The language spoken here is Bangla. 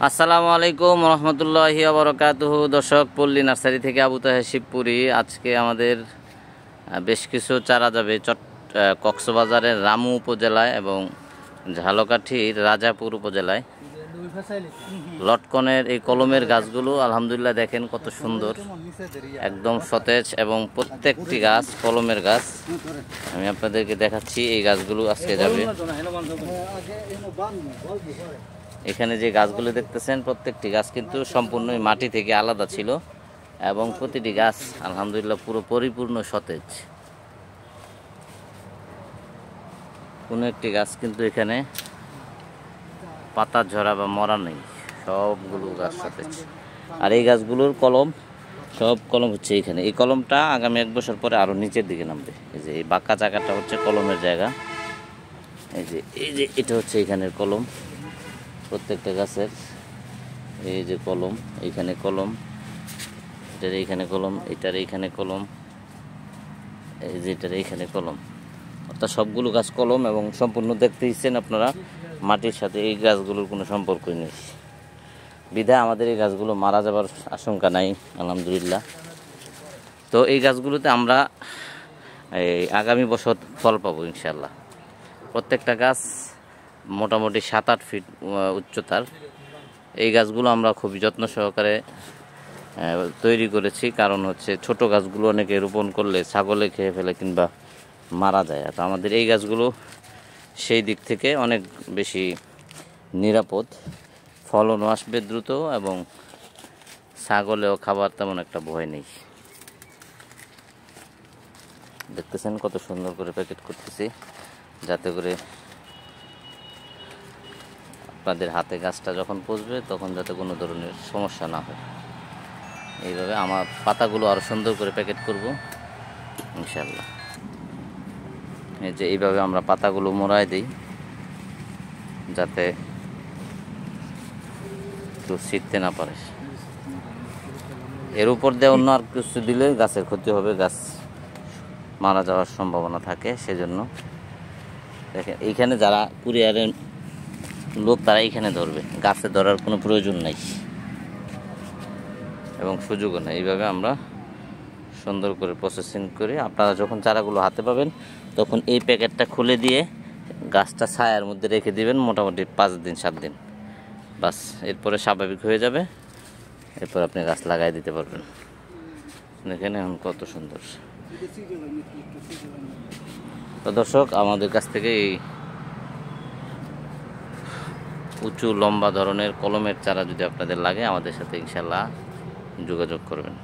আসসালামু আলাইকুম রহমতুল্লাহি ওয়া বারাকাতুহু। দর্শক, পল্লী নার্সারি থেকে আবু তাহের শিবপুরি। আজকে আমাদের বেশ কিছু চারা যাবে কক্সবাজারের রামু উপজেলায় এবং ঝালকাঠির রাজাপুর উপজেলায়। লটকনের এই কলমের গাছগুলো আলহামদুলিল্লাহ দেখেন কত সুন্দর, একদম সতেজ এবং প্রত্যেকটি গাছ কলমের গাছ। আমি আপনাদেরকে দেখাচ্ছি এই গাছগুলো আজকে যাবে। এখানে যে গাছগুলো দেখতেছেন প্রত্যেকটি গাছ কিন্তু সম্পূর্ণই মাটি থেকে আলাদা ছিল এবং প্রতিটি গাছ আলহামদুলিল্লাহ পুরো পরিপূর্ণ সতেজ। কোনো একটি গাছ কিন্তু এখানে পাতা ঝরা বা মরা নেই, সবগুলো গাছ সতেজ। আর এই গাছগুলোর কলম, সব কলম হচ্ছে এখানে। এই কলমটা আগামী 1 বছর পরে আরও নিচের দিকে নামবে। এই যে এই বাঁকা জায়গাটা হচ্ছে কলমের জায়গা। এই যে এটা হচ্ছে এখানের কলম প্রত্যেকটা গাছের। এই যে কলম, এইখানে কলম, এটার এইখানে কলম, এটার এইখানে কলম, এই যে এটার এইখানে কলম, অর্থাৎ সবগুলো গাছ কলম এবং সম্পূর্ণ দেখতে ইচ্ছেন আপনারা মাটির সাথে এই গাছগুলোর কোনো সম্পর্কই নেই। বিধায় আমাদের এই গাছগুলো মারা যাবার আশঙ্কা নাই আলহামদুলিল্লাহ। তো এই গাছগুলোতে আমরা এই আগামী বছর ফল পাবো ইনশাল্লাহ। প্রত্যেকটা গাছ মোটামুটি 7-8 ফিট উচ্চতার। এই গাছগুলো আমরা খুবই যত্ন সহকারে তৈরি করেছি, কারণ হচ্ছে ছোট গাছগুলো অনেকে রোপণ করলে ছাগলে খেয়ে ফেলে কিংবা মারা যায়। তো আমাদের এই গাছগুলো সেই দিক থেকে অনেক বেশি নিরাপদ, ফলনও আসবে দ্রুত এবং ছাগলেও খাবার তেমন একটা ভয় নেই। দেখতেছেন কত সুন্দর করে প্যাকেট করতেছি যাতে করে আপনাদের হাতে গাছটা যখন পচবে তখন যাতে কোনো ধরনের সমস্যা না হয়। এইভাবে আমার পাতাগুলো আরও সুন্দর করে প্যাকেট করব ইনশাল্লাহ। এই যে এইভাবে আমরা পাতাগুলো মোড়ায় দিই যাতে কেউ ছিঁড়তে না পারে। এর উপর দিয়ে অন্য আর কিছু দিলে গাছের ক্ষতি হবে, গাছ মারা যাওয়ার সম্ভাবনা থাকে। সেজন্য দেখেন এইখানে যারা কুরিয়ারের লোক তারা এইখানে ধরবে, গাছে ধরার কোনো প্রয়োজন নাই এবং সুযোগও নেই। এইভাবে আমরা সুন্দর করে প্রসেসিং করে আপনারা যখন চারাগুলো হাতে পাবেন তখন এই প্যাকেটটা খুলে দিয়ে গাছটা ছায়ার মধ্যে রেখে দিবেন মোটামুটি 5 দিন 7 দিন, বাস। এরপরে স্বাভাবিক হয়ে যাবে, এরপর আপনি গাছ লাগাই দিতে পারবেন। দেখেন এখন কত সুন্দর। তো দর্শক, আমাদের কাছ থেকে এই উঁচু লম্বা ধরনের কলমের চারা যদি আপনাদের লাগে আমাদের সাথে ইনশাল্লাহ যোগাযোগ করবেন।